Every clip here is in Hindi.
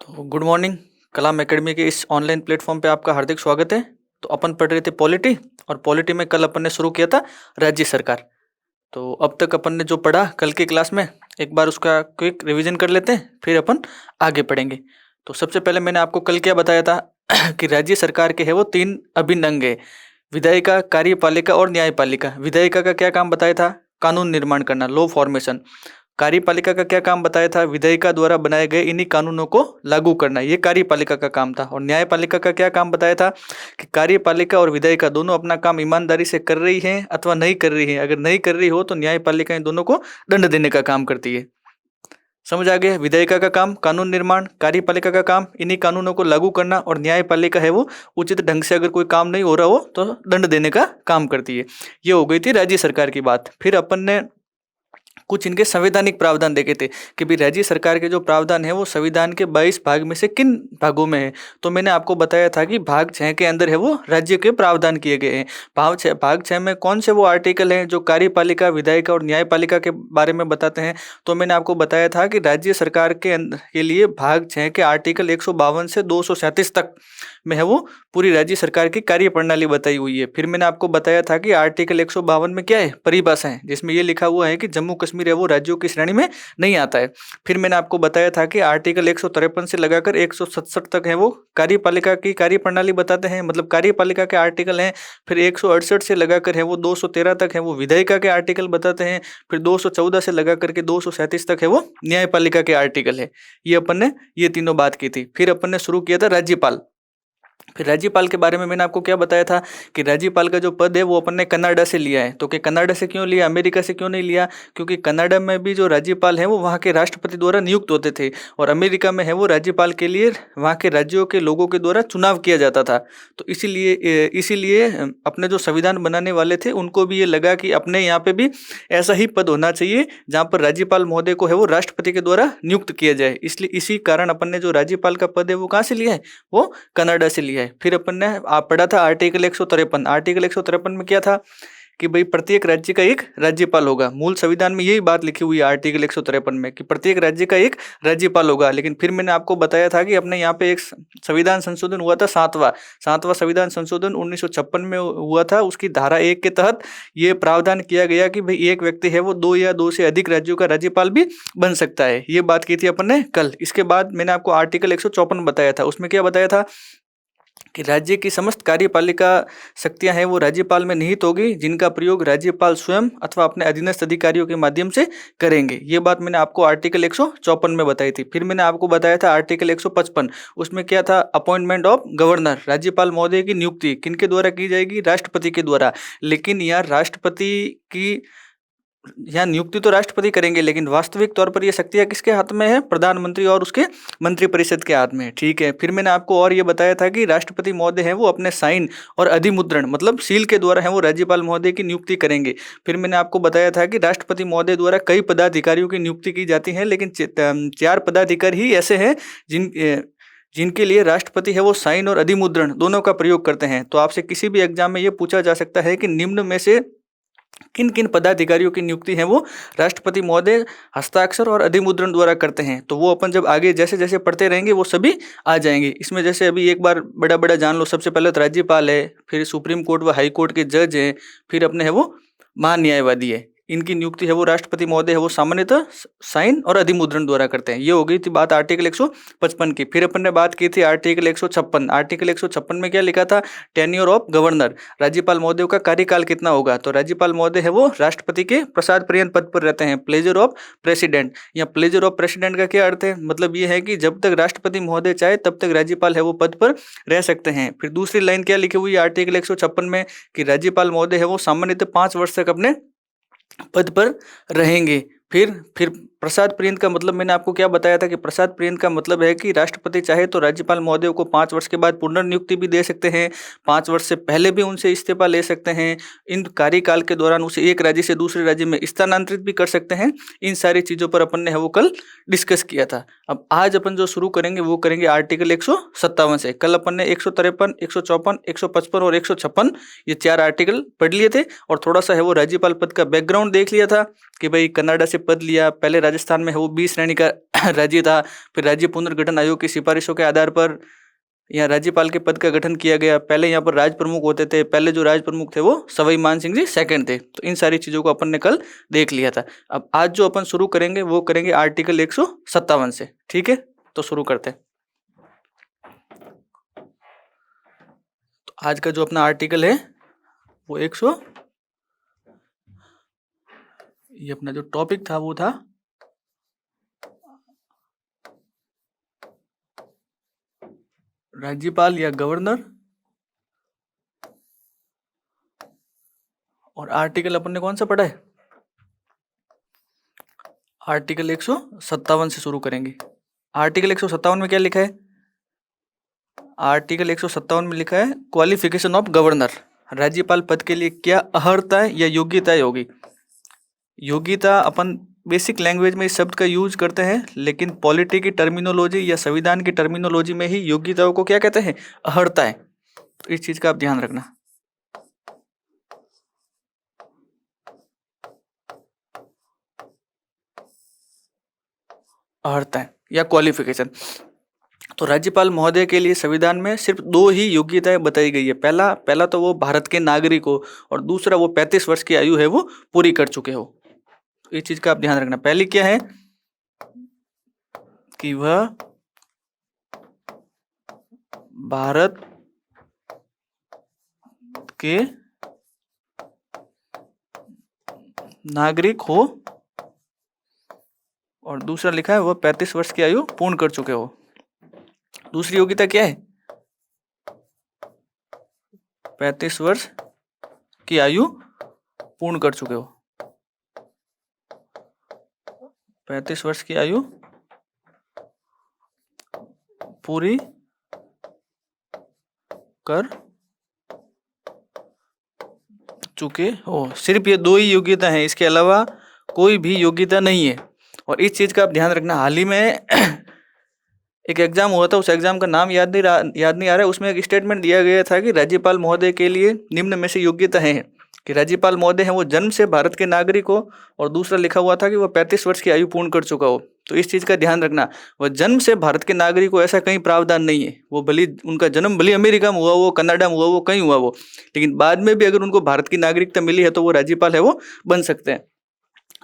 तो गुड मॉर्निंग। कलाम एकेडमी के इस ऑनलाइन प्लेटफॉर्म पे आपका हार्दिक स्वागत है। तो अपन पढ़ रहे थे पॉलिटी, और पॉलिटी में कल अपन ने शुरू किया था राज्य सरकार। तो अब तक अपन ने जो पढ़ा कल की क्लास में, एक बार उसका क्विक रिवीजन कर लेते हैं, फिर अपन आगे पढ़ेंगे। तो सबसे पहले मैंने आपको कल क्या बताया था कि राज्य सरकार के है वो तीन अभिन्न अंग है: विधायिका, कार्यपालिका और न्यायपालिका। विधायिका का क्या काम बताया था? कानून निर्माण करना, लॉ फॉर्मेशन। कार्यपालिका का क्या काम बताया था? विधायिका द्वारा बनाए गए इन्हीं कानूनों को लागू करना, ये कार्यपालिका का काम था। और न्यायपालिका का क्या काम बताया था कि कार्यपालिका और विधायिका दोनों अपना काम ईमानदारी से कर रही है अथवा नहीं कर रही है। अगर नहीं कर रही हो तो न्यायपालिका इन दोनों को दंड देने का काम करती है। समझ आ गया? विधायिका का काम कानून निर्माण, कार्यपालिका का काम इन्हीं कानूनों को लागू करना, और न्यायपालिका है वो उचित ढंग से अगर कोई काम नहीं हो रहा हो तो दंड देने का काम करती है। ये हो गई थी राज्य सरकार की बात। फिर अपन ने कुछ इनके संवैधानिक प्रावधान देखे थे कि भाई राज्य सरकार के जो प्रावधान है वो संविधान के 22 भाग में से किन भागों में है। तो मैंने आपको बताया था कि भाग 6 के अंदर है वो राज्य के प्रावधान किए गए हैं। भाग 6 में कौन से वो आर्टिकल हैं जो कार्यपालिका, विधायिका और न्यायपालिका के बारे में बताते हैं। तो मैंने आपको बताया था कि राज्य सरकार के लिए भाग 6 के आर्टिकल 152 से 237 तक में है वो पूरी राज्य सरकार की कार्य प्रणाली बताई हुई है। फिर मैंने आपको बताया था कि आर्टिकल 152 में क्या है? परिभाषा है, जिसमें ये लिखा हुआ है कि जम्मू कश्मीर है वो राज्यों की श्रेणी में नहीं आता है। फिर मैंने आपको बताया था कि आर्टिकल 153 से लगाकर 167 तक है वो कार्यपालिका की कार्य प्रणाली बताते हैं, मतलब कार्यपालिका के आर्टिकल हैं। फिर 168 से लगाकर है वो 213 तक है वो विधायिका के आर्टिकल बताते हैं। फिर 214 से लगाकर के 237 तक है वो न्यायपालिका के आर्टिकल है। ये अपन ने ये तीनों बात की थी। फिर अपन ने शुरू किया था राज्यपाल। फिर राज्यपाल के बारे में मैंने आपको क्या बताया था कि राज्यपाल का जो पद है वो अपन ने कनाडा से लिया है। तो कि कनाडा से क्यों लिया, अमेरिका से क्यों नहीं लिया? क्योंकि कनाडा में भी जो राज्यपाल है वो वहाँ के राष्ट्रपति द्वारा नियुक्त होते थे, और अमेरिका में है वो राज्यपाल के लिए वहाँ के राज्यों के लोगों के द्वारा चुनाव किया जाता था। तो इसीलिए अपने जो संविधान बनाने वाले थे उनको भी ये लगा कि अपने यहाँ पे भी ऐसा ही पद होना चाहिए जहाँ पर राज्यपाल महोदय को है वो राष्ट्रपति के द्वारा नियुक्त किया जाए। इसलिए इसी कारण अपन ने जो राज्यपाल का पद है वो कहाँ से लिया है? वो कनाडा से लिया है। फिर अपन ने आप पढ़ा था आर्टिकल 153। आर्टिकल 153 में क्या था कि भाई प्रत्येक राज्य का एक राज्यपाल होगा। मूल संविधान में यही बात लिखी हुई है आर्टिकल 153 में कि प्रत्येक राज्य का एक राज्यपाल होगा। लेकिन फिर मैंने आपको बताया था कि अपने यहाँ पे एक संविधान संशोधन हुआ था, सातवां संविधान संशोधन 1956 में हुआ था। उसकी धारा 1 के तहत ये प्रावधान किया गया कि भाई एक व्यक्ति है वो 2 या 2 से अधिक राज्यों का राज्यपाल भी बन सकता है। ये बात की थी अपन ने कल। इसके बाद मैंने आपको आर्टिकल 154 बताया था। उसमें क्या बताया था कि राज्य की समस्त कार्यपालिका शक्तियां हैं वो राज्यपाल में निहित होगी, जिनका प्रयोग राज्यपाल स्वयं अथवा अपने अधीनस्थ अधिकारियों के माध्यम से करेंगे। ये बात मैंने आपको आर्टिकल 154 में बताई थी। फिर मैंने आपको बताया था आर्टिकल 155। उसमें क्या था? अपॉइंटमेंट ऑफ गवर्नर, राज्यपाल महोदय की नियुक्ति किनके द्वारा की जाएगी? राष्ट्रपति के द्वारा। लेकिन यार राष्ट्रपति की यहाँ नियुक्ति तो राष्ट्रपति करेंगे, लेकिन वास्तविक तौर पर ये शक्तियाँ किसके हाथ में है? प्रधानमंत्री और उसके मंत्रिपरिषद के हाथ में है। ठीक है। फिर मैंने आपको और ये बताया था कि राष्ट्रपति महोदय है वो अपने साइन और अधिमुद्रण मतलब सील के द्वारा है वो राज्यपाल महोदय की नियुक्ति करेंगे। फिर मैंने आपको बताया था कि राष्ट्रपति महोदय द्वारा कई पदाधिकारियों की नियुक्ति की जाती है, लेकिन 4 पदाधिकारी ही ऐसे हैं जिनके लिए राष्ट्रपति है वो साइन और अधिमुद्रण दोनों का प्रयोग करते हैं। तो आपसे किसी भी एग्जाम में ये पूछा जा सकता है कि निम्न में से किन किन पदाधिकारियों की नियुक्ति है वो राष्ट्रपति महोदय हस्ताक्षर और अधिमुद्रण द्वारा करते हैं। तो वो अपन जब आगे जैसे जैसे पढ़ते रहेंगे वो सभी आ जाएंगे। इसमें जैसे अभी एक बार बड़ा बड़ा जान लो। सबसे पहले तो राज्यपाल है, फिर सुप्रीम कोर्ट व हाई कोर्ट के जज हैं, फिर अपने है वो महान्यायवादी है। इनकी नियुक्ति है वो राष्ट्रपति महोदय है वो सामान्यतः साइन और अधिमुद्रण द्वारा करते हैं। ये हो गई थी बात आर्टिकल 155 की। फिर अपन ने बात की थी आर्टिकल 156। आर्टिकल 156 में क्या लिखा था? टेन्योर ऑफ गवर्नर, राज्यपाल महोदय का कार्यकाल कितना होगा? तो राज्यपाल महोदय है वो राष्ट्रपति के प्रसाद पर्यंत पद पर रहते हैं। प्लेजर ऑफ प्रेसिडेंट, या प्लेजर ऑफ प्रेसिडेंट का क्या अर्थ है? मतलब ये है कि जब तक राष्ट्रपति महोदय चाहे तब तक राज्यपाल है वो पद पर रह सकते हैं। फिर दूसरी लाइन क्या लिखी हुई है आर्टिकल 156 में कि राज्यपाल महोदय है वो सामान्यतः 5 वर्ष तक अपने पद पर रहेंगे। फिर प्रसाद पर्यंत का मतलब मैंने आपको क्या बताया था कि प्रसाद पर्यंत का मतलब है कि राष्ट्रपति चाहे तो राज्यपाल महोदय को 5 वर्ष के बाद पुनर्नियुक्ति भी दे सकते हैं, 5 वर्ष से पहले भी उनसे इस्तीफा ले सकते हैं, इन कार्यकाल के दौरान उसे एक राज्य से दूसरे राज्य में स्थानांतरित भी कर सकते हैं। इन सारी चीज़ों पर अपन ने वो कल डिस्कस किया था। अब आज अपन जो शुरू करेंगे वो करेंगे आर्टिकल 157 से। कल अपन ने 153, 154, 155 और 156 ये 4 आर्टिकल पढ़ लिए थे, और थोड़ा सा है वो राज्यपाल पद का बैकग्राउंड देख लिया था कि भाई कनाडा से पद लिया। पहले राजस्थान में है वो 20 श्रेणी का राज्य था। फिर राज्य पुनर्गठन आयोग की सिफारिशों के आधार पर यहाँ राज्यपाल के पद का गठन किया गया। पहले यहाँ पर राज प्रमुख होते थे। पहले जो राज प्रमुख थे वो सवाई मान सिंह जी सेकंड थे। तो इन सारी चीजों को अपन ने कल देख लिया था। अब आज जो अपन शुरू करेंगे वो करेंगे आर्टिकल 157 से। ठीक है, तो शुरू करते हैं। तो आज का जो अपना आर्टिकल है वो ये अपना जो टॉपिक था वो था राज्यपाल या गवर्नर, और आर्टिकल अपन ने कौन सा पढ़ा है? आर्टिकल 157 से शुरू करेंगे। आर्टिकल 157 में क्या लिखा है? आर्टिकल 157 में लिखा है क्वालिफिकेशन ऑफ गवर्नर। राज्यपाल पद के लिए क्या अर्हता या योग्यताएं होगी। योग्यता अपन बेसिक लैंग्वेज में इस शब्द का यूज करते हैं, लेकिन पॉलिटी की टर्मिनोलॉजी या संविधान की टर्मिनोलॉजी में ही योग्यताओं को क्या कहते हैं? अर्हताएं। तो इस चीज का आप ध्यान रखना। अर्हताएं या क्वालिफिकेशन। तो राज्यपाल महोदय के लिए संविधान में सिर्फ 2 ही योग्यताएं बताई गई है। पहला तो वो भारत के नागरिक हो, और दूसरा वो 35 वर्ष की आयु है वो पूरी कर चुके हो। तो इस चीज का आप ध्यान रखना। पहली क्या है कि वह भारत के नागरिक हो, और दूसरा लिखा है वह 35 वर्ष की आयु पूर्ण कर चुके हो। दूसरी योग्यता क्या है? 35 वर्ष की आयु पूर्ण कर चुके हो। 35 वर्ष की आयु पूरी कर चुके हो। सिर्फ ये 2 ही योग्यता है, इसके अलावा कोई भी योग्यता नहीं है। और इस चीज का आप ध्यान रखना। हाल ही में एक एग्जाम हुआ था, उस एग्जाम का नाम याद नहीं आ रहा है। उसमें एक स्टेटमेंट दिया गया था कि राज्यपाल महोदय के लिए निम्न में से योग्यता है कि राज्यपाल महोदय हैं वो जन्म से भारत के नागरिक हो, और दूसरा लिखा हुआ था कि वह 35 वर्ष की आयु पूर्ण कर चुका हो। तो इस चीज का ध्यान रखना, वह जन्म से भारत के नागरिक हो ऐसा कहीं प्रावधान नहीं है। वो भले उनका जन्म भले अमेरिका में हुआ वो, कनाडा में हुआ वो, कहीं हुआ वो, लेकिन बाद में भी अगर उनको भारत की नागरिकता मिली है तो वो राज्यपाल है वो बन सकते हैं।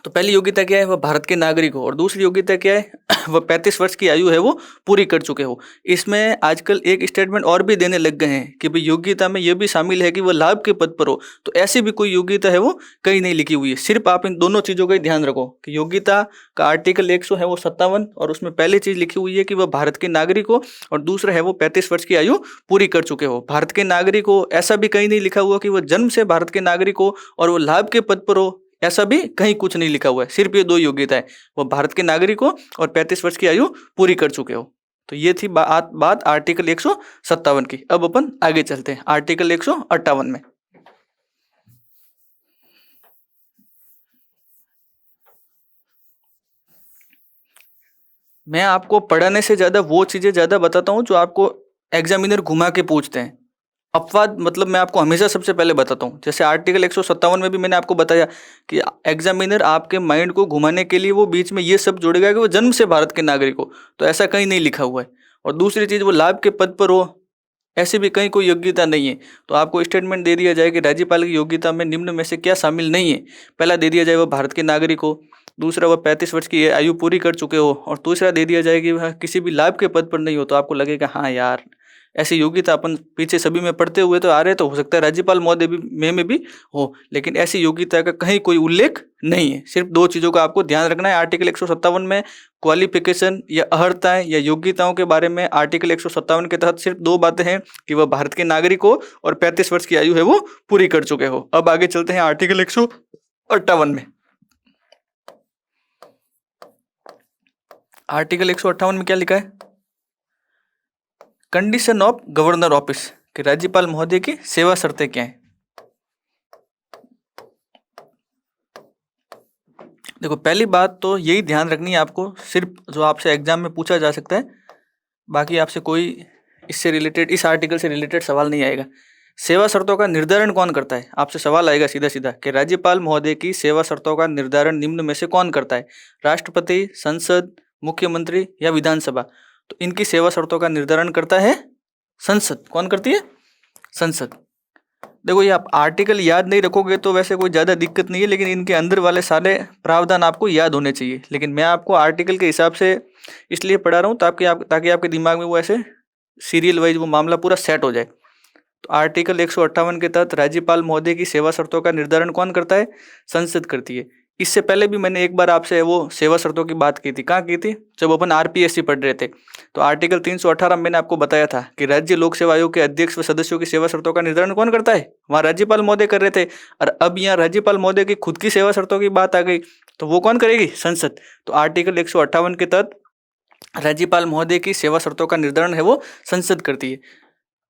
तो पहली योग्यता क्या है? वह भारत के नागरिक हो। और दूसरी योग्यता क्या है? वह 35 वर्ष की आयु है वो पूरी कर चुके हो। इसमें आजकल एक स्टेटमेंट और भी देने लग गए हैं कि भाई योग्यता में यह भी शामिल है कि वह लाभ के पद पर हो। तो ऐसी भी कोई योग्यता है वो कहीं नहीं लिखी हुई है। सिर्फ आप इन दोनों चीजों का ही ध्यान रखो कि योग्यता का आर्टिकल 157 और उसमें पहली चीज लिखी हुई है कि वह भारत के नागरिक हो, और दूसरा है वो 35 वर्ष की आयु पूरी कर चुके हो। भारत के नागरिक हो ऐसा भी कहीं नहीं लिखा हुआ कि वह जन्म से भारत के नागरिक हो और वो लाभ के पद पर हो, ऐसा भी कहीं कुछ नहीं लिखा हुआ है। सिर्फ ये 2 योग्यता है, वो भारत के नागरिक हो और 35 वर्ष की आयु पूरी कर चुके हो। तो ये थी बात आर्टिकल 157 की। अब अपन आगे चलते हैं आर्टिकल 158 में। मैं आपको पढ़ाने से ज्यादा वो चीजें ज्यादा बताता हूँ जो आपको एग्जामिनर घुमा के पूछते हैं। अपवाद मतलब मैं आपको हमेशा सबसे पहले बताता हूँ। जैसे आर्टिकल 157 में भी मैंने आपको बताया कि एग्जामिनर आपके माइंड को घुमाने के लिए वो बीच में ये सब जोड़ेगा कि वो जन्म से भारत के नागरिक हो, तो ऐसा कहीं नहीं लिखा हुआ है। और दूसरी चीज वो लाभ के पद पर हो, ऐसी भी कहीं कोई योग्यता नहीं है। तो आपको स्टेटमेंट दे दिया जाए कि राज्यपाल की योग्यता में निम्न में से क्या शामिल नहीं है। पहला दे दिया जाए वह भारत के नागरिक हो, दूसरा वह 35 वर्ष की आयु पूरी कर चुके हो, और तीसरा दे दिया जाए कि वह किसी भी लाभ के पद पर नहीं हो। तो आपको लगेगा हाँ यार ऐसी योग्यता अपन पीछे सभी में पढ़ते हुए तो आ रहे, तो हो सकता है राज्यपाल महोदय भी में भी हो, लेकिन ऐसी योग्यता का कहीं कोई उल्लेख नहीं है। सिर्फ 2 चीजों का आपको ध्यान रखना है। आर्टिकल 157 में क्वालिफिकेशन या अर्हताएं या योग्यताओं के बारे में आर्टिकल 157 के तहत सिर्फ 2 बातें हैं कि वह भारत के नागरिक हो और 35 वर्ष की आयु है वो पूरी कर चुके हो। अब आगे चलते हैं आर्टिकल 158 में। आर्टिकल 158 में क्या लिखा है? कंडीशन ऑफ गवर्नर ऑफिस, कि राज्यपाल महोदय की सेवा शर्तें क्या हैं। देखो पहली बात तो यही ध्यान रखनी है आपको, सिर्फ जो आपसे एग्जाम में पूछा जा सकता है, बाकी आपसे कोई इससे रिलेटेड इस आर्टिकल से रिलेटेड सवाल नहीं आएगा। सेवा शर्तों का निर्धारण कौन करता है? आपसे सवाल आएगा सीधा सीधा कि राज्यपाल महोदय की सेवा शर्तों का निर्धारण निम्न में से कौन करता है? राष्ट्रपति, संसद, मुख्यमंत्री या विधानसभा? तो इनकी सेवा शर्तों का निर्धारण करता है संसद। कौन करती है? संसद। देखो, ये आप आर्टिकल याद नहीं रखोगे तो वैसे कोई ज़्यादा दिक्कत नहीं है, लेकिन इनके अंदर वाले सारे प्रावधान आपको याद होने चाहिए। लेकिन मैं आपको आर्टिकल के हिसाब से इसलिए पढ़ा रहा हूँ ताकि आपके दिमाग में वो ऐसे सीरियल वाइज वो मामला पूरा सेट हो जाए। तो आर्टिकल 158 के तहत राज्यपाल महोदय की सेवा शर्तों का निर्धारण कौन करता है? संसद करती है। इससे पहले भी मैंने एक बार आपसे वो सेवा शर्तों की बात की थी। कहाँ की थी? जब अपन आरपीएससी पढ़ रहे थे। तो आर्टिकल 318 में मैंने आपको बताया था कि राज्य लोक सेवा आयोग के अध्यक्ष व सदस्यों की सेवा शर्तों का निर्धारण कौन करता है? वहाँ राज्यपाल महोदय कर रहे थे। और अब यहाँ राज्यपाल महोदय की खुद की सेवा शर्तों की बात आ गई, तो वो कौन करेगी? संसद। तो आर्टिकल 158 के तहत राज्यपाल महोदय की सेवा शर्तों का निर्धारण है वो संसद करती है।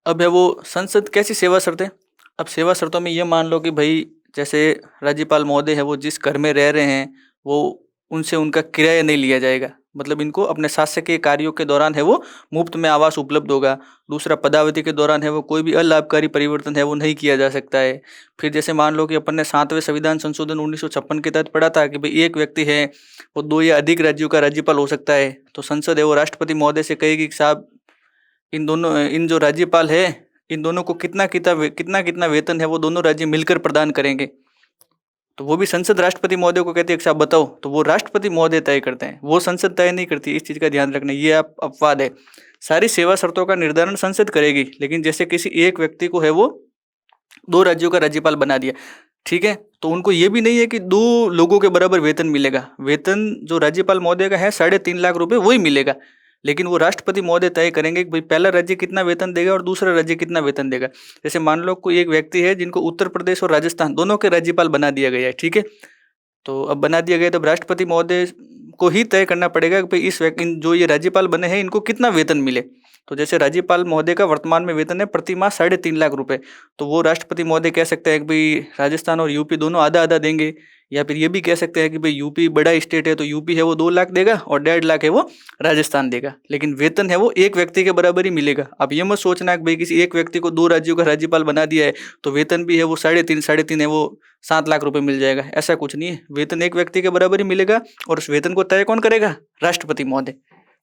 अब है वो संसद कैसी सेवा शर्तें? अब सेवा शर्तों में ये मान लो कि भाई जैसे राज्यपाल महोदय है वो जिस घर में रह रहे हैं वो उनसे उनका किराया नहीं लिया जाएगा, मतलब इनको अपने शासकीय कार्यों के दौरान है वो मुफ्त में आवास उपलब्ध होगा। दूसरा, पदावधि के दौरान है वो कोई भी अलाभकारी परिवर्तन है वो नहीं किया जा सकता है। फिर जैसे मान लो कि अपन ने 7वें संविधान संशोधन 1956 के तहत पढ़ा था कि भाई एक व्यक्ति है वो 2 या अधिक राज्यों का राज्यपाल हो सकता है। तो संसद है वो राष्ट्रपति महोदय से कहेगी कि साहब इन जो राज्यपाल है इन दोनों को कितना कितना वेतन है वो दोनों राज्य मिलकर प्रदान करेंगे। तो वो भी संसद राष्ट्रपति महोदय को कहती है कि साहब बताओ, तो वो राष्ट्रपति महोदय तय करते हैं, वो संसद तय नहीं करती। इस चीज़ का ध्यान रखना, ये आप अपवाद है। सारी सेवा शर्तों का निर्धारण संसद करेगी, लेकिन जैसे किसी एक व्यक्ति को है वो 2 राज्यों का राज्यपाल बना दिया, ठीक है, तो उनको ये भी नहीं है कि 2 लोगों के बराबर वेतन मिलेगा। वेतन जो राज्यपाल महोदय का है 3.5 लाख रुपए वही मिलेगा, लेकिन वो राष्ट्रपति महोदय तय करेंगे कि भाई पहला राज्य कितना वेतन देगा और दूसरा राज्य कितना वेतन देगा। जैसे मान लो कोई एक व्यक्ति है जिनको उत्तर प्रदेश और राजस्थान दोनों के राज्यपाल बना दिया गया है, ठीक है, तो अब बना दिया गया, तब राष्ट्रपति महोदय को ही तय करना पड़ेगा कि भाई जो ये राज्यपाल बने हैं इनको कितना वेतन मिले। तो जैसे राज्यपाल महोदय का वर्तमान में वेतन है प्रति माह 3.5 लाख रुपए, तो वो राष्ट्रपति महोदय कह सकते हैं कि भाई राजस्थान और यूपी दोनों आधा आधा देंगे, या फिर ये भी कह सकते हैं कि भाई यूपी बड़ा स्टेट है तो यूपी है वो 2 लाख देगा और 1.5 लाख है वो राजस्थान देगा, लेकिन वेतन है वो एक व्यक्ति के बराबर ही मिलेगा। अब ये मत सोचना कि भाई किसी एक व्यक्ति को 2 राज्यों का राज्यपाल बना दिया है तो वेतन भी है वो 3.5 है वो 7 लाख रुपए मिल जाएगा, ऐसा कुछ नहीं है। वेतन एक व्यक्ति के बराबर ही मिलेगा और उस वेतन को तय कौन करेगा? राष्ट्रपति महोदय।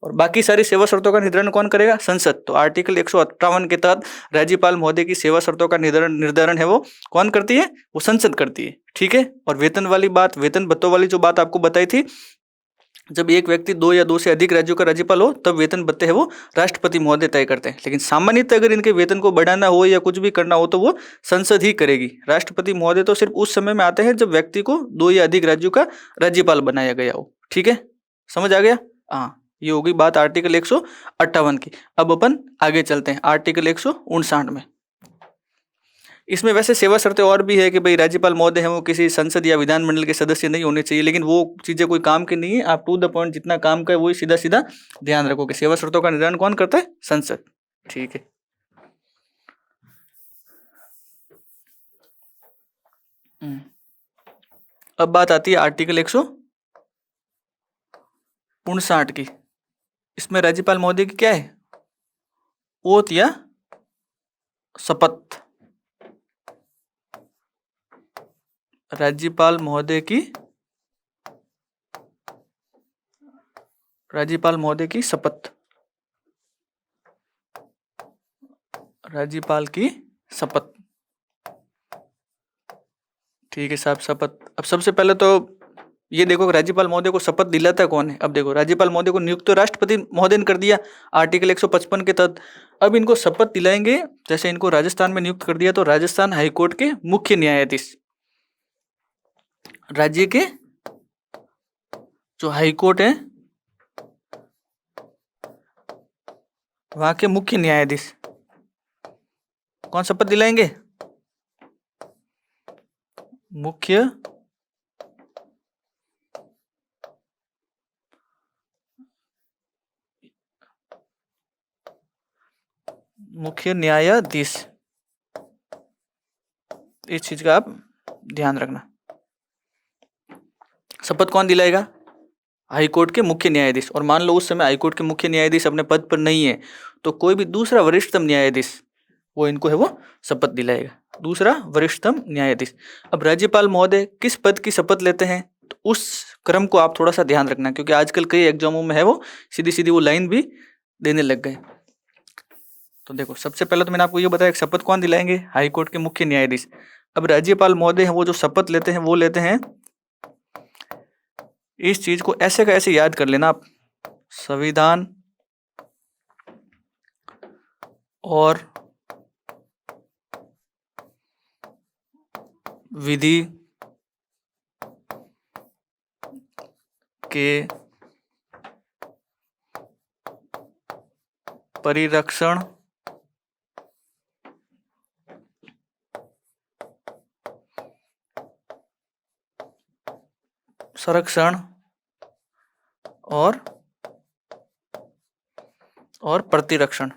और बाकी सारी सेवा शर्तों का निर्धारण कौन करेगा? संसद। तो आर्टिकल 158 के तहत राज्यपाल महोदय की सेवा शर्तों का निर्धारण है वो कौन करती है? वो संसद करती है, ठीक है। और वेतन वाली बात, वेतन भत्तों वाली जो बात आपको बताई थी, जब एक व्यक्ति 2 या 2 से अधिक राज्यों का राज्यपाल हो तब वेतन भत्ते है वो राष्ट्रपति महोदय तय करते हैं, लेकिन सामान्यतः अगर इनके वेतन को बढ़ाना हो या कुछ भी करना हो तो वो संसद ही करेगी। राष्ट्रपति महोदय तो सिर्फ उस समय में आते हैं जब व्यक्ति को 2 या अधिक राज्यों का राज्यपाल बनाया गया हो, ठीक है, समझ आ गया? हाँ, ये होगी बात आर्टिकल 158 की। अब अपन आगे चलते हैं आर्टिकल 159 में। इसमें वैसे सेवा शर्तें और भी है कि भाई राज्यपाल महोदय है वो किसी संसद या विधानमंडल के सदस्य नहीं होने चाहिए, लेकिन वो चीजें कोई काम की नहीं है। आप टू द पॉइंट जितना काम का है वही सीधा सीधा ध्यान रखो कि सेवा शर्तों का निर्धारण कौन करता है? संसद, ठीक है। अब बात आती है आर्टिकल 159 की। इसमें राज्यपाल महोदय की क्या है? ओथ या शपथ। राज्यपाल महोदय की शपथ, राज्यपाल की शपथ, ठीक है साहब, शपथ। अब सबसे पहले तो ये देखो राज्यपाल महोदय को शपथ दिलाता कौन है। अब देखो राज्यपाल महोदय को नियुक्त तो राष्ट्रपति महोदय ने कर दिया आर्टिकल 155 के तहत। अब इनको शपथ दिलाएंगे, जैसे इनको राजस्थान में नियुक्त कर दिया तो राजस्थान हाईकोर्ट के मुख्य न्यायाधीश, राज्य के जो हाईकोर्ट है वहां के मुख्य न्यायाधीश कौन शपथ दिलाएंगे? मुख्य न्यायाधीश। इस चीज का आप ध्यान रखना। शपथ कौन दिलाएगा? हाईकोर्ट के मुख्य न्यायाधीश। और मान लो उस समय हाईकोर्ट के मुख्य न्यायाधीश अपने पद पर नहीं है तो कोई भी दूसरा वरिष्ठतम न्यायाधीश वो इनको है वो शपथ दिलाएगा। दूसरा, वरिष्ठतम न्यायाधीश। अब राज्यपाल महोदय किस पद की शपथ लेते हैं, तो उस क्रम को आप थोड़ा सा ध्यान रखना, क्योंकि आजकल कई एग्जामों में है वो सीधी सीधी वो लाइन भी देने लग गए। तो देखो, सबसे पहले तो मैंने आपको ये बताया शपथ कौन दिलाएंगे, हाई कोर्ट के मुख्य न्यायाधीश। अब राज्यपाल महोदय हैं वो जो शपथ लेते हैं वो लेते हैं, इस चीज को ऐसे का ऐसे याद कर लेना आप, संविधान और विधि के परिरक्षण, संरक्षण और प्रतिरक्षण।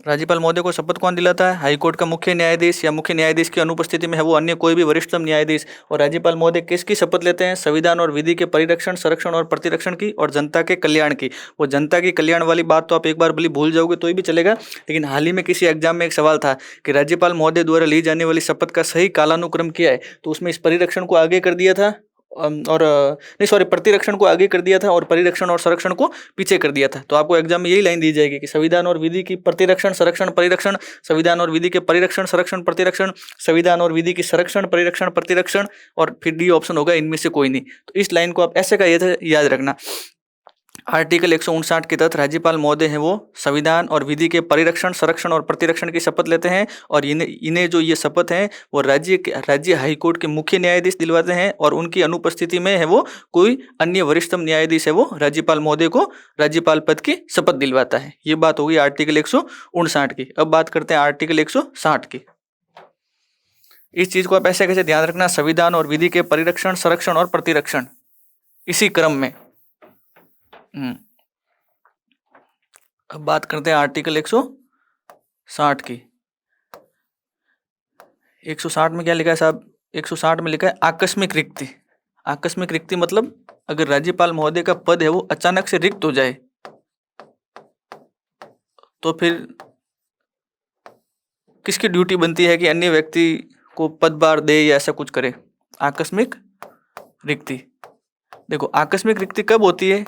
राज्यपाल महोदय को शपथ कौन दिलाता है, हाईकोर्ट का मुख्य न्यायाधीश, या मुख्य न्यायाधीश की अनुपस्थिति में है वो अन्य कोई भी वरिष्ठतम न्यायाधीश। और राज्यपाल महोदय किसकी शपथ लेते हैं, संविधान और विधि के परिरक्षण, संरक्षण और प्रतिरक्षण की, और जनता के कल्याण की। वो जनता के कल्याण वाली बात तो आप एक बार भूल जाओगे तो भी चलेगा, लेकिन हाल ही में किसी एग्जाम में एक सवाल था कि राज्यपाल महोदय द्वारा ली जाने वाली शपथ का सही कालानुक्रम क्या है, तो उसमें इस परिरक्षण को आगे कर दिया था प्रतिरक्षण को आगे कर दिया था और परिरक्षण और संरक्षण को पीछे कर दिया था। तो आपको एग्जाम में यही लाइन दी जाएगी कि संविधान और विधि की प्रतिरक्षण, संरक्षण, परिरक्षण, संविधान और विधि के परिरक्षण, संरक्षण, प्रतिरक्षण, संविधान और विधि की संरक्षण, परिरक्षण, प्रतिरक्षण, और फिर डी ऑप्शन होगा इनमें से कोई नहीं। तो इस लाइन को आप ऐसे का याद रखना। आर्टिकल 159 के तहत राज्यपाल महोदय हैं वो संविधान और विधि के परिरक्षण, संरक्षण और प्रतिरक्षण की शपथ लेते हैं, और इन्हें जो ये शपथ है वो राज्य हाईकोर्ट के मुख्य न्यायाधीश दिलवाते हैं, और उनकी अनुपस्थिति में है वो कोई अन्य वरिष्ठतम न्यायाधीश है वो राज्यपाल महोदय को राज्यपाल पद की शपथ दिलवाता है। ये बात होगी आर्टिकल 159 की। अब बात करते हैं आर्टिकल 160 की। इस चीज को आप ऐसे कैसे ध्यान रखना, संविधान और विधि के परिरक्षण, संरक्षण और प्रतिरक्षण, इसी क्रम में। अब बात करते हैं आर्टिकल 160 की। 160 में क्या लिखा है साहब, 160 में लिखा है आकस्मिक रिक्ति। आकस्मिक रिक्ति मतलब अगर राज्यपाल महोदय का पद है वो अचानक से रिक्त हो जाए तो फिर किसकी ड्यूटी बनती है कि अन्य व्यक्ति को पदभार दे या ऐसा कुछ करे। आकस्मिक रिक्ति, देखो आकस्मिक रिक्ति कब होती है,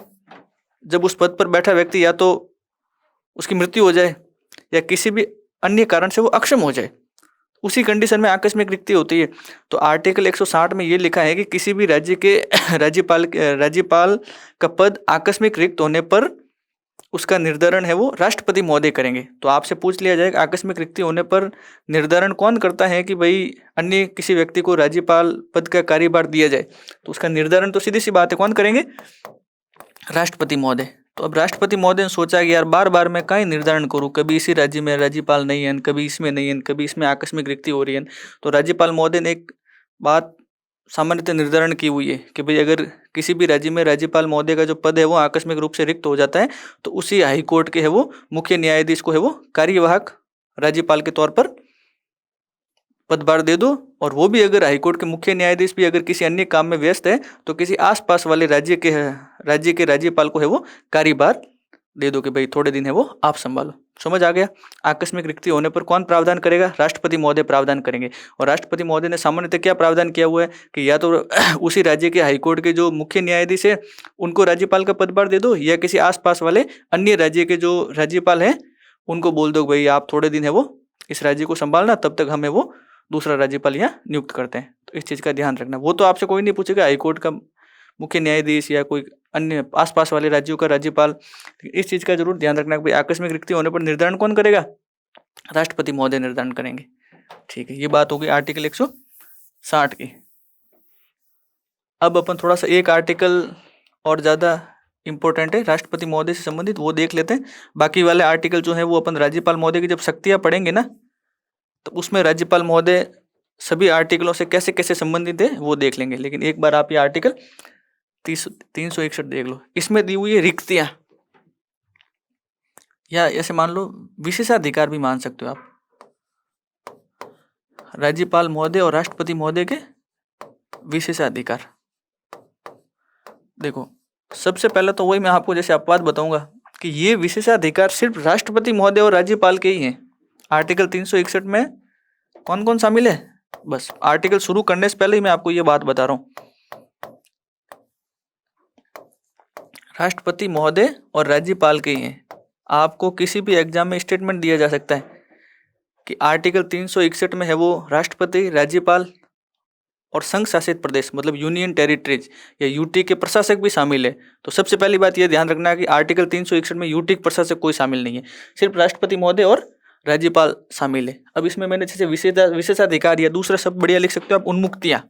जब उस पद पर बैठा व्यक्ति या तो उसकी मृत्यु हो जाए या किसी भी अन्य कारण से वो अक्षम हो जाए, उसी कंडीशन में आकस्मिक रिक्ति होती है। तो आर्टिकल 160 में ये लिखा है कि किसी भी राज्य के राज्यपाल का पद आकस्मिक रिक्त होने पर उसका निर्धारण है वो राष्ट्रपति महोदय करेंगे। तो आपसे पूछ लिया जाएगा आकस्मिक रिक्ति होने पर निर्धारण कौन करता है कि भाई अन्य किसी व्यक्ति को राज्यपाल पद का कार्यभार दिया जाए, तो उसका निर्धारण तो सीधी सी बात है कौन करेंगे, राष्ट्रपति महोदय। तो अब राष्ट्रपति महोदय ने सोचा कि यार बार बार मैं कहीं निर्धारण करूं, कभी इसी राज्य में राज्यपाल नहीं है, कभी इसमें नहीं है, कभी इसमें आकस्मिक रिक्ति हो रही है। तो राज्यपाल महोदय ने एक बात सामान्यतः निर्धारण की हुई है कि भाई अगर किसी भी राज्य में राज्यपाल महोदय का जो पद है वो आकस्मिक रूप से रिक्त हो जाता है तो उसी हाईकोर्ट के है वो मुख्य न्यायाधीश को है वो कार्यवाहक राज्यपाल के तौर पर पदभार दे दो। और वो भी अगर हाईकोर्ट के मुख्य न्यायाधीश भी अगर किसी अन्य काम में व्यस्त है तो किसी आसपास वाले राज्य के राज्यपाल को है वो कार्यभार दे दो कि भाई थोड़े दिन है वो आप संभालो। समझ आ गया। आकस्मिक रिक्ति होने पर कौन प्रावधान करेगा, राष्ट्रपति महोदय प्रावधान करेंगे। और राष्ट्रपति महोदय ने सामान्यतः क्या प्रावधान किया हुआ है कि या तो उसी राज्य के हाईकोर्ट के जो मुख्य न्यायाधीश है उनको राज्यपाल का पदभार दे दो, या किसी आसपास वाले अन्य राज्य के जो राज्यपाल है उनको बोल दो भाई आप थोड़े दिन है वो इस राज्य को संभालना, तब तक हमें वो दूसरा राज्यपाल यहाँ नियुक्त करते हैं। तो इस चीज़ का ध्यान रखना। वो तो आपसे कोई नहीं पूछेगा हाईकोर्ट का मुख्य न्यायाधीश या कोई अन्य आसपास वाले राज्यों का राज्यपाल। इस चीज़ का जरूर ध्यान रखना कि आकस्मिक रिक्ति होने पर निर्धारण कौन करेगा, राष्ट्रपति महोदय निर्धारण करेंगे। ठीक है, ये बात हो गई आर्टिकल 160 की। अब अपन थोड़ा सा एक आर्टिकल और ज़्यादा इंपॉर्टेंट है राष्ट्रपति महोदय से संबंधित, वो देख लेते हैं। बाकी वाले आर्टिकल जो है वो अपन राज्यपाल महोदय की जब शक्तियाँ पढ़ेंगे ना तो उसमें राज्यपाल महोदय सभी आर्टिकलों से कैसे कैसे संबंधित है वो देख लेंगे। लेकिन एक बार आप ये आर्टिकल 361 देख लो। इसमें दी हुई है रिक्तियां, या ऐसे मान लो विशेषाधिकार भी मान सकते हो आप, राज्यपाल महोदय और राष्ट्रपति महोदय के विशेषाधिकार। देखो सबसे पहले तो वही मैं आपको जैसे अपवाद बताऊंगा कि ये विशेषाधिकार सिर्फ राष्ट्रपति महोदय और राज्यपाल के ही हैं। आर्टिकल 361 में कौन कौन शामिल है? बस आर्टिकल शुरू करने से पहले ही मैं आपको ये बात बता रहा हूं, राष्ट्रपति महोदय और राज्यपाल के ही हैं। आपको किसी भी एग्जाम में स्टेटमेंट दिया जा सकता है कि आर्टिकल 361 में है वो राष्ट्रपति, राज्यपाल और संघ शासित प्रदेश मतलब यूनियन टेरिटरीज या यूटी के प्रशासक भी शामिल है। तो सबसे पहली बात यह ध्यान रखना है कि आर्टिकल 361 में यूटी के प्रशासक कोई शामिल नहीं है, सिर्फ राष्ट्रपति महोदय और राज्यपाल शामिल है। अब इसमें मैंने जैसे विशेषाधिकार या दूसरा शब्द बढ़िया लिख सकते हो आप, उन्मुक्तियां,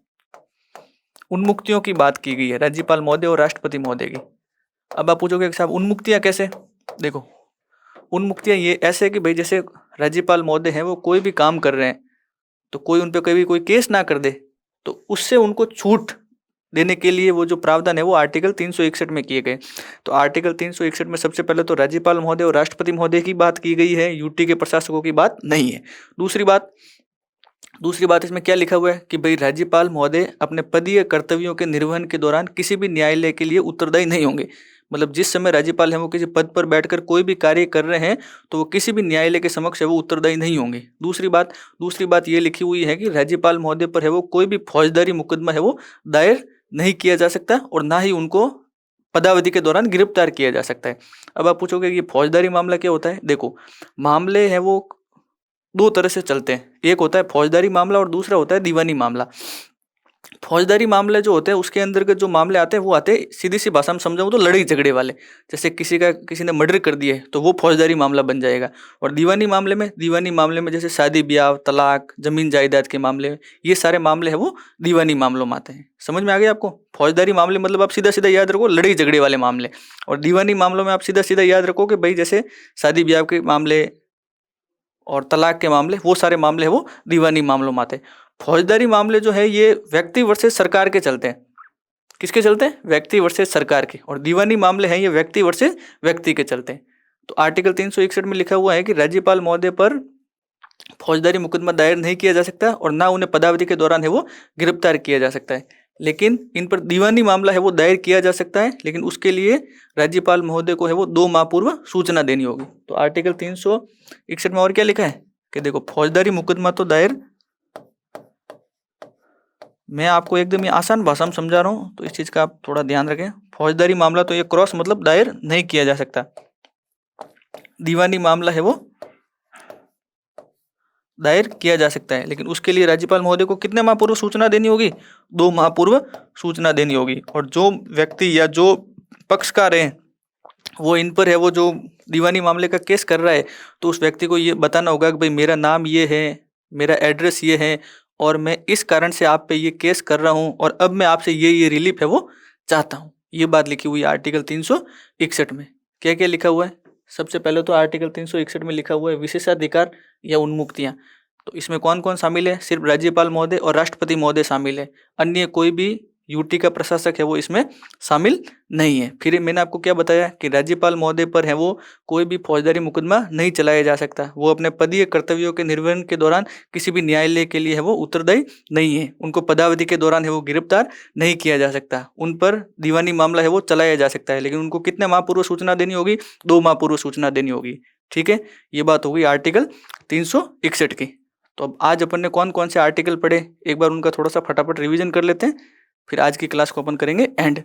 उन्मुक्तियों की बात की गई है राज्यपाल महोदय और राष्ट्रपति महोदय की। अब आप पूछोगे कि साहब उन्मुक्तियां कैसे? देखो, उन्मुक्तियां ये ऐसे कि भाई जैसे राज्यपाल महोदय हैं वो कोई भी काम कर रहे हैं तो कोई उन पर कभी कोई केस ना कर दे, तो उससे उनको छूट देने के लिए वो जो प्रावधान है वो आर्टिकल 361 में किए गए। तो आर्टिकल 361 में सबसे पहले तो राज्यपाल महोदय और राष्ट्रपति महोदय की बात की गई है, यूटी के प्रशासकों की बात नहीं है। दूसरी बात इसमें क्या लिखा हुआ है कि भाई राज्यपाल महोदय अपने पदीय कर्तव्यों के निर्वहन के दौरान किसी भी न्यायालय के लिए उत्तरदायी नहीं होंगे। मतलब जिस समय राज्यपाल है वो किसी पद पर बैठकर कोई भी कार्य कर रहे हैं तो वो किसी भी न्यायालय के समक्ष है वो उत्तरदायी नहीं होंगे। दूसरी बात ये लिखी हुई है कि राज्यपाल महोदय पर है वो कोई भी फौजदारी मुकदमा है वो दायर नहीं किया जा सकता और ना ही उनको पदावधि के दौरान गिरफ्तार किया जा सकता है। अब आप पूछोगे कि फौजदारी मामला क्या होता है? देखो, मामले हैं वो दो तरह से चलते हैं, एक होता है फौजदारी मामला और दूसरा होता है दीवानी मामला। फौजदारी मामले जो होते हैं उसके अंतर्गत जो मामले आते हैं वो आते हैं, सीधी सी भाषा में समझाऊं तो लड़ाई झगड़े वाले। जैसे किसी ने मर्डर कर दिया है तो वो फौजदारी मामला बन जाएगा। और दीवानी मामले में जैसे शादी ब्याह, तलाक, जमीन जायदाद के मामले, ये सारे मामले हैं वो दीवानी मामलों में आते हैं। समझ में आ गया आपको? फौजदारी मामले मतलब आप सीधा सीधा याद रखो लड़ाई झगड़े वाले मामले, और दीवानी मामलों में आप सीधा सीधा याद रखो कि भाई जैसे शादी ब्याह के मामले और तलाक के मामले, वो सारे मामले हैं वो दीवानी मामलों में आते हैं। फौजदारी मामले जो है ये व्यक्ति वर्सेस सरकार के चलते हैं। किसके चलते हैं? व्यक्ति वर्सेस सरकार के। और दीवानी मामले हैं ये व्यक्ति वर्सेस व्यक्ति के चलते हैं। तो आर्टिकल 361 में लिखा हुआ है कि राज्यपाल महोदय पर फौजदारी मुकदमा दायर नहीं किया जा सकता और ना उन्हें पदावधि के दौरान है वो गिरफ्तार किया जा सकता है, लेकिन इन पर दीवानी मामला है वो दायर किया जा सकता है, लेकिन उसके लिए राज्यपाल महोदय को है वो 2 माह पूर्व सूचना देनी होगी। तो आर्टिकल 361 में और क्या लिखा है कि देखो, फौजदारी मुकदमा तो दायर, मैं आपको एकदम ये आसान भाषा में समझा रहा हूँ तो इस चीज का आप थोड़ा ध्यान रखें। फौजदारी मामला तो ये क्रॉस मतलब दायर नहीं किया जा सकता, दीवानी मामला है वो दायर किया जा सकता है, लेकिन उसके लिए राज्यपाल महोदय को कितने माह पूर्व सूचना देनी होगी? 2 माह पूर्व सूचना देनी होगी। और जो व्यक्ति या जो पक्षकार है वो इन पर है वो जो दीवानी मामले का केस कर रहा है तो उस व्यक्ति को ये बताना होगा कि भाई मेरा नाम ये है, मेरा एड्रेस ये है और मैं इस कारण से आप पे ये केस कर रहा हूँ और अब मैं आपसे ये रिलीफ है वो चाहता हूँ। ये बात लिखी हुई है आर्टिकल 361 में। क्या क्या लिखा हुआ है? सबसे पहले तो आर्टिकल 361 में लिखा हुआ है विशेषाधिकार या उन्मुक्तियां। तो इसमें कौन कौन शामिल है? सिर्फ राज्यपाल महोदय और राष्ट्रपति महोदय शामिल है, अन्य कोई भी यूटी का प्रशासक है वो इसमें शामिल नहीं है। फिर मैंने आपको क्या बताया कि राज्यपाल महोदय पर है वो कोई भी फौजदारी मुकदमा नहीं चलाया जा सकता, वो अपने पदीय कर्तव्यों के निर्वहन के दौरान किसी भी न्यायालय के लिए है वो उत्तरदायी नहीं है, उनको पदावधि के दौरान है वो गिरफ्तार नहीं किया जा सकता, उन पर दीवानी मामला है वो चलाया जा सकता है, लेकिन उनको कितने माह पूर्व सूचना देनी होगी? 2 माह पूर्व सूचना देनी होगी। ठीक है, ये बात होगी आर्टिकल 361 की। तो अब आज अपन ने कौन कौन से आर्टिकल पढ़े, एक बार उनका थोड़ा सा फटाफट रिवीजन कर लेते हैं, फिर आज की क्लास को अपन करेंगे एंड।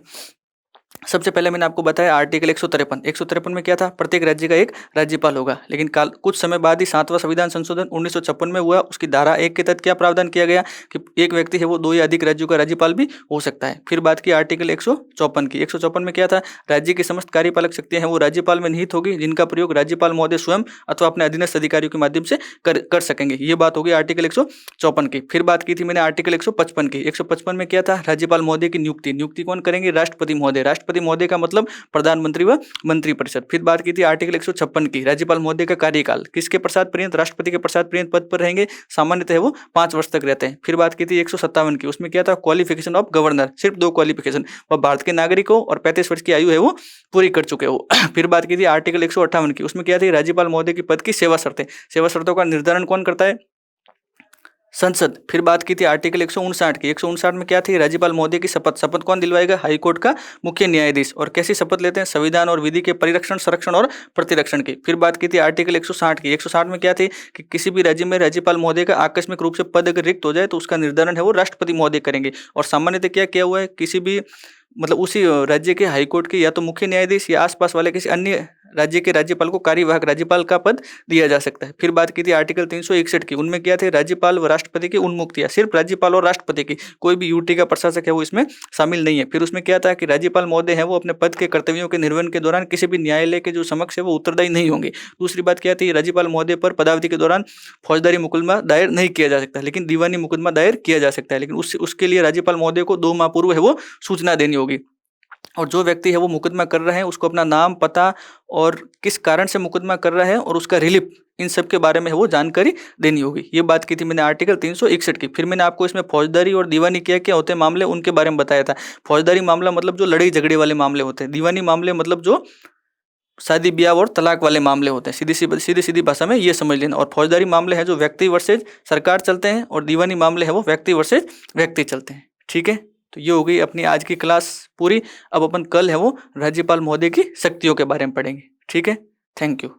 सबसे पहले मैंने आपको बताया आर्टिकल 153 में क्या था? प्रत्येक राज्य का एक राज्यपाल होगा, लेकिन कुछ समय बाद ही 7वां संविधान संशोधन 1956 में हुआ। उसकी धारा 1 के तहत क्या प्रावधान किया गया कि एक व्यक्ति है वो 2 या अधिक राज्यों का राज्यपाल भी हो सकता है। फिर बात की आर्टिकल 154 की। 154 में क्या था? राज्य की समस्त कार्यपालक शक्तियां हैं वो राज्यपाल में निहित होगी, जिनका प्रयोग राज्यपाल महोदय स्वयं अथवा अपने अधीनस्थ अधिकारियों के माध्यम से कर सकेंगे। ये बात होगी आर्टिकल 154 की। फिर बात की थी मैंने आर्टिकल 155 की। 155 में क्या था? राज्यपाल महोदय की नियुक्ति कौन करेंगे? राष्ट्रपति महोदय। राष्ट्रपति महोदय का मतलब प्रधानमंत्री व मंत्रिपरिषद। फिर बात की थी आर्टिकल 156 की। राज्यपाल महोदय का कार्यकाल किसके पश्चात पर्यंत? राष्ट्रपति के पश्चात पर्यंत पद पर रहेंगे, सामान्यतः वो 5 वर्ष तक रहते हैं। फिर बात की थी 157 की। उसमें क्या था? क्वालिफिकेशन ऑफ गवर्नर, सिर्फ 2 क्वालिफिकेशन, वह भारत के नागरिक हो और 35 वर्ष की आयु है वो पूरी कर चुके हो। फिर बात की थी आर्टिकल 158 की। उसमें क्या थी? राज्यपाल महोदय की पद की सेवा शर्तें। सेवा शर्तों का निर्धारण कौन करता है? संसद। फिर बात की थी आर्टिकल 159 की। 159 में क्या थी? राज्यपाल महोदय की शपथ। शपथ कौन दिलवाएगा? हाईकोर्ट का मुख्य न्यायाधीश। और कैसी शपथ लेते हैं? संविधान और विधि के परिरक्षण, संरक्षण और प्रतिरक्षण की। फिर बात की थी आर्टिकल 160 की। 160 में क्या थी कि किसी भी राज्य में राज्यपाल महोदय का आकस्मिक रूप से पद अगर रिक्त हो जाए तो उसका निर्धारण है वो राष्ट्रपति महोदय करेंगे। और सामान्यतः क्या किया हुआ है, किसी भी मतलब उसी राज्य के हाईकोर्ट के या तो मुख्य न्यायाधीश या आसपास वाले किसी अन्य राज्य के राज्यपाल को कार्यवाहक राज्यपाल का पद दिया जा सकता है। फिर बात की थी आर्टिकल 361 की। उनमें क्या थे? राज्यपाल व राष्ट्रपति की उन्मुक्तियां। सिर्फ राज्यपाल और राष्ट्रपति की, कोई भी यूटी का प्रशासक है वो इसमें शामिल नहीं है। फिर उसमें क्या था कि राज्यपाल महोदय है वो अपने पद के कर्तव्यों के निर्वहन के दौरान किसी भी न्यायालय के जो समक्ष है वो उत्तरदायी नहीं होंगे। दूसरी बात क्या थी? राज्यपाल महोदय पर पदावधि के दौरान फौजदारी मुकदमा दायर नहीं किया जा सकता, लेकिन दीवानी मुकदमा दायर किया जा सकता है। लेकिन उसके लिए राज्यपाल महोदय को 2 माह पूर्व है वो सूचना देनी होगी। और जो व्यक्ति है वो मुकदमा कर रहा है उसको अपना नाम, पता और किस कारण से मुकदमा कर रहा है और उसका रिलीफ, इन सब के बारे में वो जानकारी देनी होगी। ये बात की थी मैंने आर्टिकल 361 की। फिर मैंने आपको इसमें फौजदारी और दीवानी क्या क्या होते हैं मामले, उनके बारे में बताया था। फौजदारी मामला मतलब जो लड़ाई झगड़े वाले मामले होते हैं। दीवानी मामले मतलब जो शादी ब्याह और तलाक वाले मामले होते हैं। सीधी सीधी भाषा में ये समझ लेना। और फौजदारी मामले हैं जो व्यक्ति वर्सेज सरकार चलते हैं, और दीवानी मामले हैं वो व्यक्ति वर्सेज व्यक्ति चलते हैं। ठीक है, तो ये हो गई अपनी आज की क्लास पूरी। अब अपन कल है वो राज्यपाल महोदय की शक्तियों के बारे में पढ़ेंगे। ठीक है, थैंक यू।